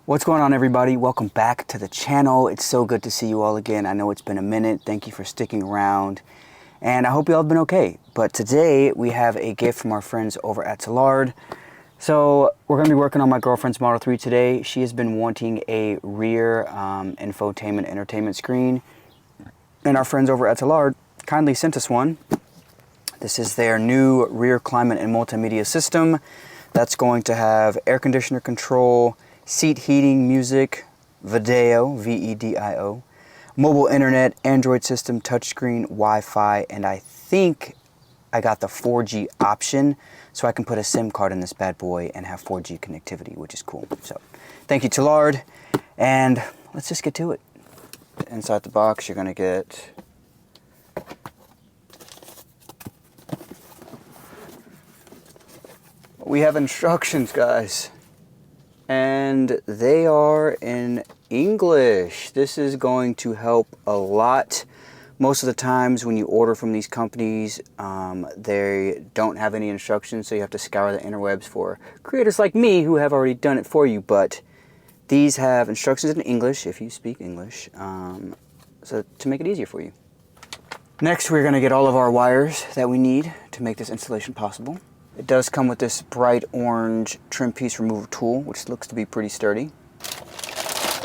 What's going on, everybody? Welcome back to the channel. It's so good to see you all again. I know it's been a minute. Thank you for sticking around, and I hope you all have been okay. But today we have a gift from our friends over at Tlyard. So we're going to be working on my girlfriend's Model 3 today. She has been wanting a rear infotainment entertainment screen, and our friends over at Tlyard kindly sent us one. This is their new rear climate and multimedia system that's going to have air conditioner control, seat heating, music, video, V-E-D-I-O, mobile internet, Android system, touchscreen, Wi-Fi, and I think I got the 4G option, so I can put a SIM card in this bad boy and have 4G connectivity, which is cool. So thank you, Tlyard, and let's just get to it. Inside the box, you're gonna get we have instructions, guys, and they are in English. This is going to help a lot. Most of the times when you order from these companies, they don't have any instructions, so you have to scour the interwebs for creators like me who have already done it for you, but these have instructions in English if you speak English, so to make it easier for you. Next, we're going to get all of our wires that we need to make this installation possible. It does come with this bright orange trim piece removal tool, which looks to be pretty sturdy.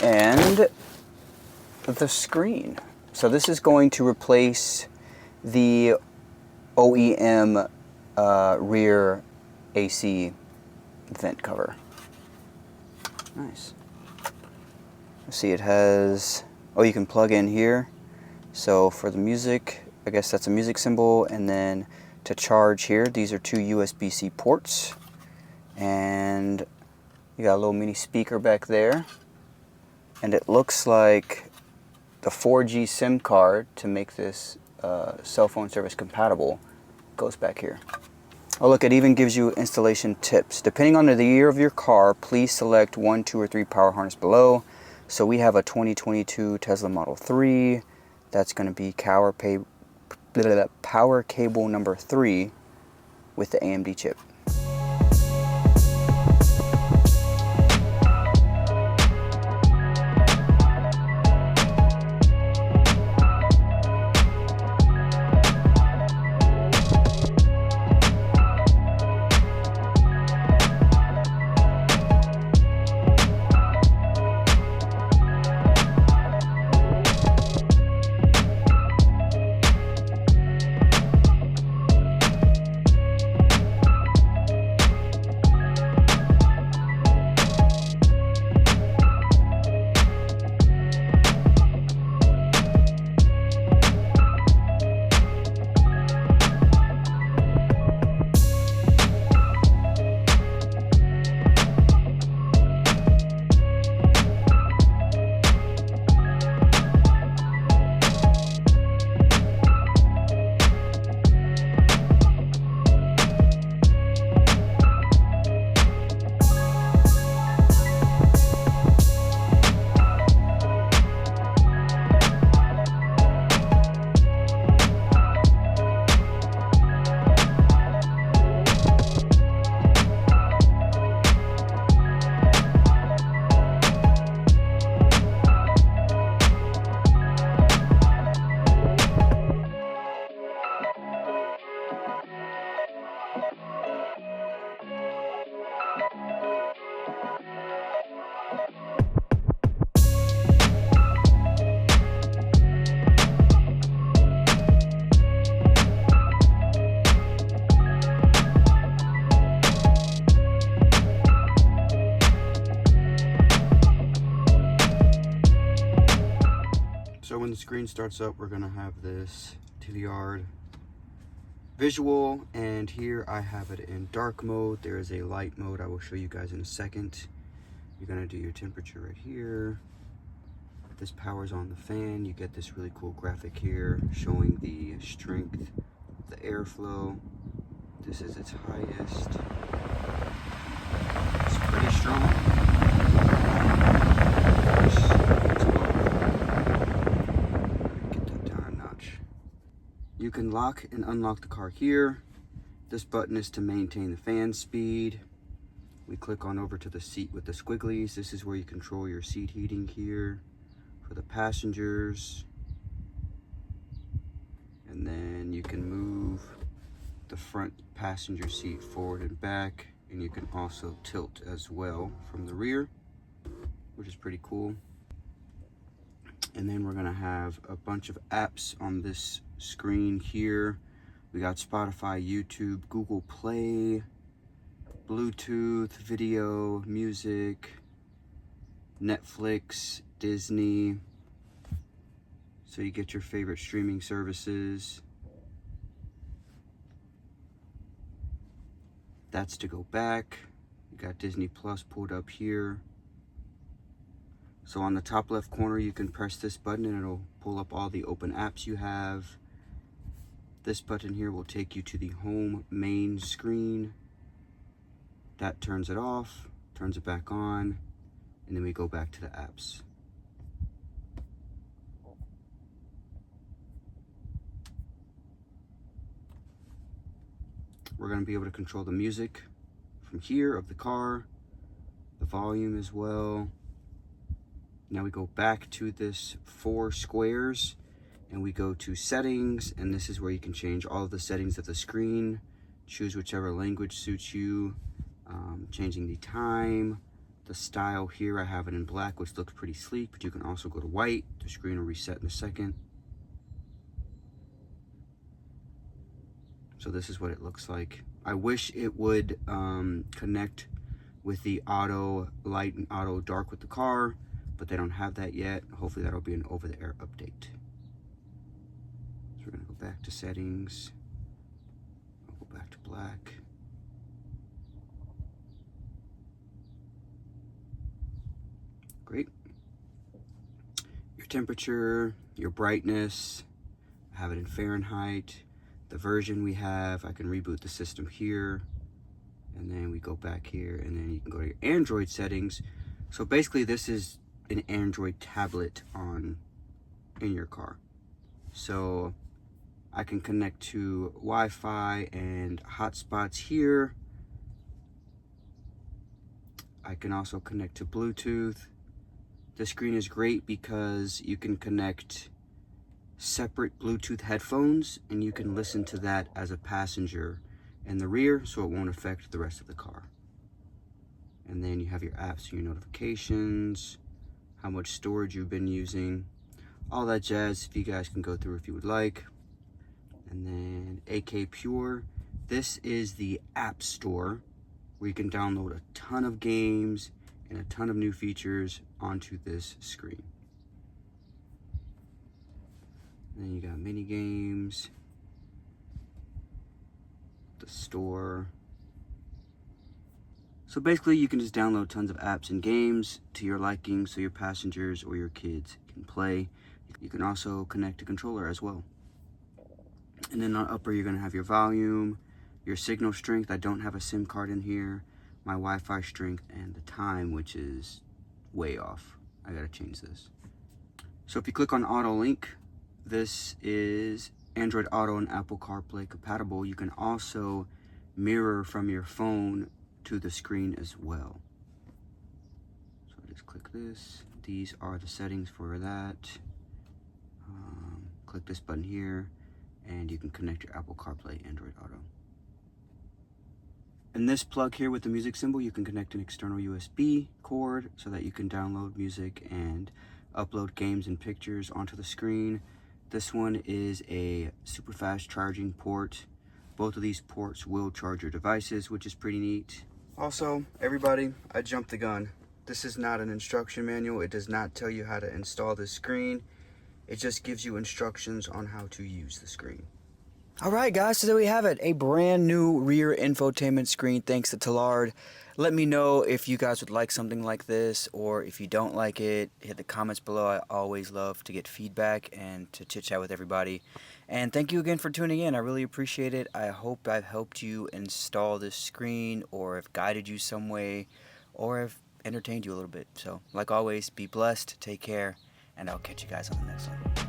And the screen. So this is going to replace the OEM rear AC vent cover. Nice. Let's see, it has, oh, you can plug in here. So for the music, I guess that's a music symbol, and then to charge here, these are two USB-C ports, and you got a little mini speaker back there, and it looks like the 4G SIM card to make this cell phone service compatible goes back here. Oh look, it even gives you installation tips. Depending on the year of your car, please select 1, 2, or 3 power harness below. So we have a 2022 Tesla Model 3. That's going to be power cable number 3 with the AMD chip. So when the screen starts up, we're gonna have this Tlyard visual, and here I have it in dark mode. There is a light mode I will show you guys in a second. You're gonna do your temperature right here. This powers on the fan. You get this really cool graphic here showing the strength, the airflow. This is its highest. It's pretty strong. You can lock and unlock the car here. This button is to maintain the fan speed. we click on over to the seat with the squigglies. This is where you control your seat heating here for the passengers. And then you can move the front passenger seat forward and back, and you can also tilt as well from the rear, which is pretty cool. And then we're gonna have a bunch of apps on this screen here. We got Spotify, YouTube, Google Play, Bluetooth, video, music, Netflix, Disney. So you get your favorite streaming services. That's to go back. You got Disney Plus pulled up here. So on the top left corner, you can press this button and it'll pull up all the open apps you have. This button here will take you to the home main screen. That turns it off, turns it back on, and then we go back to the apps. We're going to be able to control the music from here of the car, the volume as well. Now we go back to this 4 squares and we go to settings, and this is where you can change all of the settings of the screen, choose whichever language suits you, changing the time, the style here. I have it in black, which looks pretty sleek, but you can also go to white. The screen will reset in a second. So this is what it looks like. I wish it would connect with the auto light and auto dark with the car, but they don't have that yet. Hopefully that'll be an over-the-air update. So we're gonna go back to settings. I'll go back to black. Great. Your temperature, your brightness, I have it in Fahrenheit. The version we have, I can reboot the system here, and then we go back here, and then you can go to your Android settings. So basically this is an Android tablet in your car. So I can connect to Wi-Fi and hotspots here. I can also connect to Bluetooth. This screen is great because you can connect separate Bluetooth headphones and you can listen to that as a passenger in the rear, so it won't affect the rest of the car. And then you have your apps, your notifications, how much storage you've been using, all that jazz. If you guys can go through if you would like. And then AK Pure, this is the app store where you can download a ton of games and a ton of new features onto this screen. And then you got mini games, the store. So basically you can just download tons of apps and games to your liking so your passengers or your kids can play. You can also connect a controller as well. And then on upper, you're gonna have your volume, your signal strength. I don't have a SIM card in here. My Wi-Fi strength and the time, which is way off. I gotta change this. So if you click on Auto Link, this is Android Auto and Apple CarPlay compatible. You can also mirror from your phone to the screen as well. So I just click this. These are the settings for that. Click this button here and you can connect your Apple CarPlay, Android Auto. And this plug here with the music symbol, you can connect an external USB cord so that you can download music and upload games and pictures onto the screen. This one is a super fast charging port. Both of these ports will charge your devices, which is pretty neat. Also, everybody, I jumped the gun. This is not an instruction manual. It does not tell you how to install this screen. It just gives you instructions on how to use the screen. All right, guys, so there we have it. A brand new rear infotainment screen thanks to Tlyard. Let me know if you guys would like something like this, or if you don't like it, hit the comments below. I always love to get feedback and to chit-chat with everybody. And thank you again for tuning in. I really appreciate it. I hope I've helped you install this screen, or have guided you some way, or have entertained you a little bit. So, like always, be blessed, take care, and I'll catch you guys on the next one.